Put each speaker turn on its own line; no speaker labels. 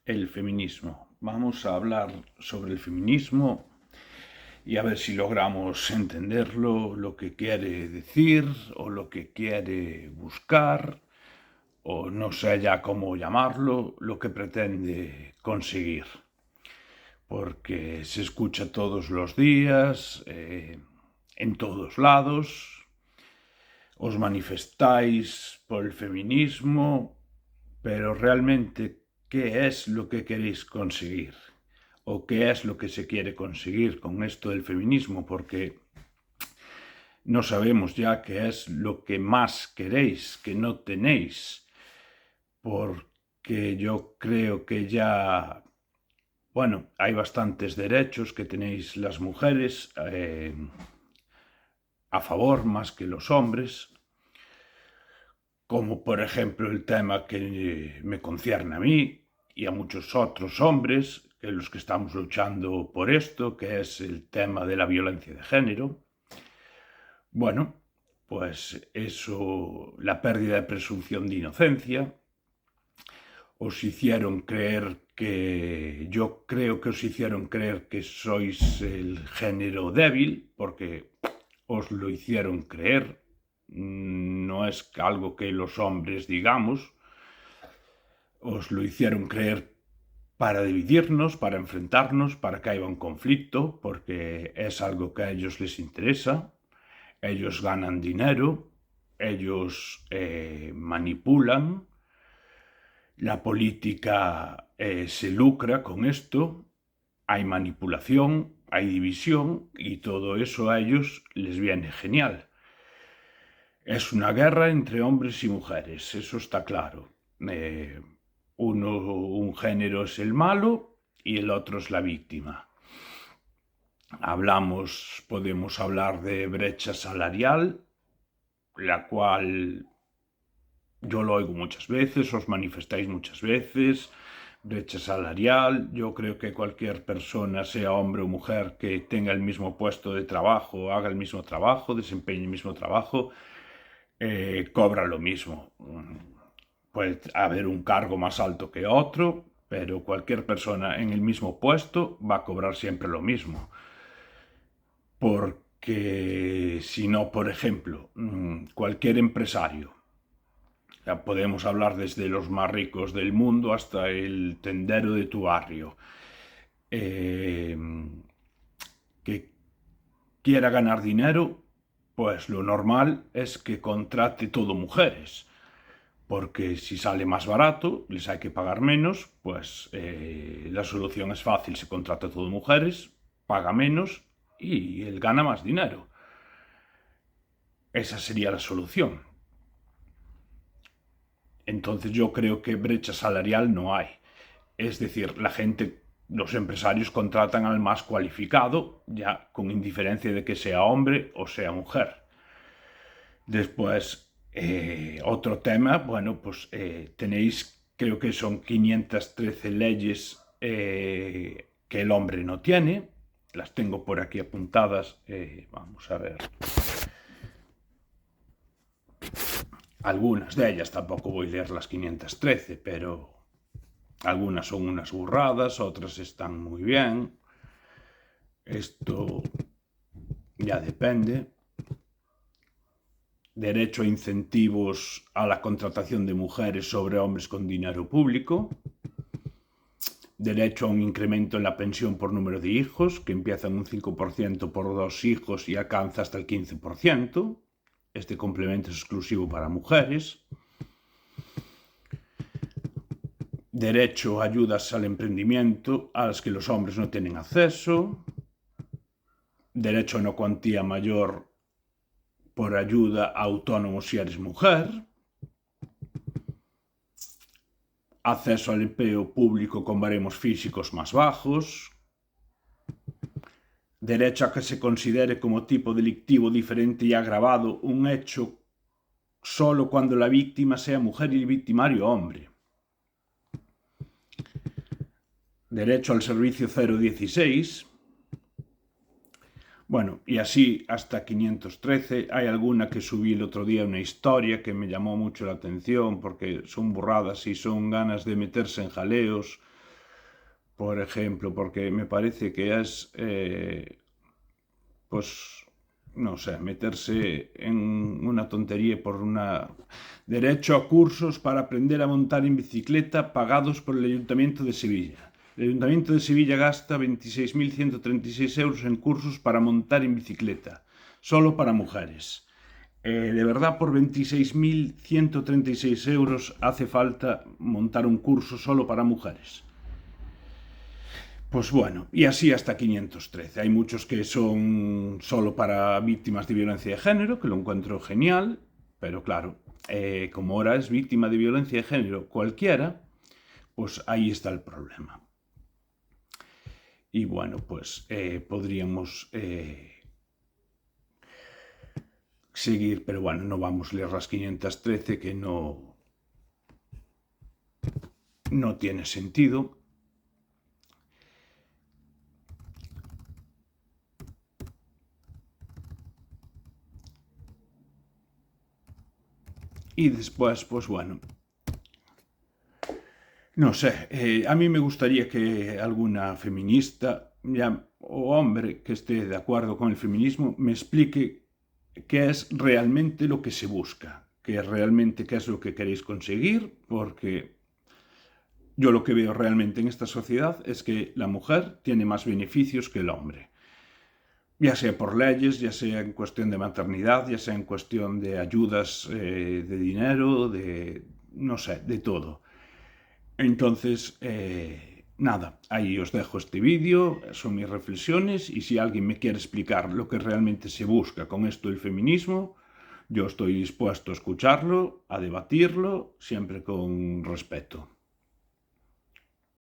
el feminismo. Vamos a hablar sobre el feminismo y a ver si logramos entenderlo, lo que quiere decir o lo que quiere buscar, o no sé ya cómo llamarlo, lo que pretende conseguir. Porque se escucha todos los días, en todos lados, os manifestáis por el feminismo, pero realmente, ¿qué es lo que queréis conseguir? ¿O qué es lo que se quiere conseguir con esto del feminismo? Porque no sabemos ya qué es lo que más queréis, que no tenéis, porque yo creo que ya, bueno, hay bastantes derechos que tenéis las mujeres a favor más que los hombres, como por ejemplo el tema que me concierne a mí y a muchos otros hombres, que los que estamos luchando por esto, que es el tema de la violencia de género. Bueno, pues eso, la pérdida de presunción de inocencia, os hicieron creer que, yo creo que os hicieron creer que sois el género débil, porque os lo hicieron creer, no es algo que los hombres digamos, os lo hicieron creer para dividirnos, para enfrentarnos, para que haya un conflicto, porque es algo que a ellos les interesa, ellos ganan dinero, ellos manipulan, la política se lucra con esto, hay manipulación, hay división y todo eso a ellos les viene genial. Es una guerra entre hombres y mujeres, eso está claro. Un género es el malo y el otro es la víctima. Podemos hablar de brecha salarial, la cual yo lo oigo muchas veces, os manifestáis muchas veces. Brecha salarial, yo creo que cualquier persona, sea hombre o mujer, que tenga el mismo puesto de trabajo, haga el mismo trabajo, desempeñe el mismo trabajo, cobra lo mismo. Puede haber un cargo más alto que otro, pero cualquier persona en el mismo puesto va a cobrar siempre lo mismo. Porque si no, por ejemplo, cualquier empresario, ya podemos hablar desde los más ricos del mundo hasta el tendero de tu barrio, que quiera ganar dinero, pues lo normal es que contrate todo mujeres. Porque si sale más barato, les hay que pagar menos, pues la solución es fácil, se contrata todo mujeres, paga menos y él gana más dinero. Esa sería la solución. Entonces yo creo que brecha salarial no hay. Es decir, los empresarios contratan al más cualificado, ya con indiferencia de que sea hombre o sea mujer. Después, otro tema, bueno, pues tenéis, creo que son 513 leyes que el hombre no tiene. Las tengo por aquí apuntadas. Vamos a ver. Algunas de ellas, tampoco voy a leer las 513, pero algunas son unas burradas, otras están muy bien. Esto ya depende. Derecho a incentivos a la contratación de mujeres sobre hombres con dinero público, derecho a un incremento en la pensión por número de hijos, que empieza en un 5% por 2 hijos y alcanza hasta el 15%. Este complemento es exclusivo para mujeres. Derecho a ayudas al emprendimiento a las que los hombres no tienen acceso. Derecho a una cuantía mayor por ayuda a autónomos si eres mujer. Acceso al empleo público con baremos físicos más bajos. Derecho a que se considere como tipo delictivo diferente y agravado un hecho solo cuando la víctima sea mujer y el victimario hombre. Derecho al servicio 016. Bueno, y así hasta 513. Hay alguna que subí el otro día, una historia que me llamó mucho la atención porque son burradas y son ganas de meterse en jaleos por ejemplo, porque me parece que es, pues, no sé, meterse en una tontería por una derecho a cursos para aprender a montar en bicicleta pagados por el Ayuntamiento de Sevilla. El Ayuntamiento de Sevilla gasta 26.136 euros en cursos para montar en bicicleta, solo para mujeres. ¿De verdad por 26.136 euros hace falta montar un curso solo para mujeres? Pues bueno, y así hasta 513. Hay muchos que son solo para víctimas de violencia de género, que lo encuentro genial, pero claro, como ahora es víctima de violencia de género cualquiera, pues ahí está el problema. Y bueno, pues podríamos seguir, pero bueno, no vamos a leer las 513, que no tiene sentido. Y después, pues bueno, no sé, a mí me gustaría que alguna feminista o hombre que esté de acuerdo con el feminismo me explique qué es realmente lo que se busca, qué es realmente qué es lo que queréis conseguir, porque yo lo que veo realmente en esta sociedad es que la mujer tiene más beneficios que el hombre. Ya sea por leyes, ya sea en cuestión de maternidad, ya sea en cuestión de ayudas de dinero, no sé, de todo. Entonces, nada, ahí os dejo este vídeo, son mis reflexiones y si alguien me quiere explicar lo que realmente se busca con esto del feminismo, yo estoy dispuesto a escucharlo, a debatirlo, siempre con respeto.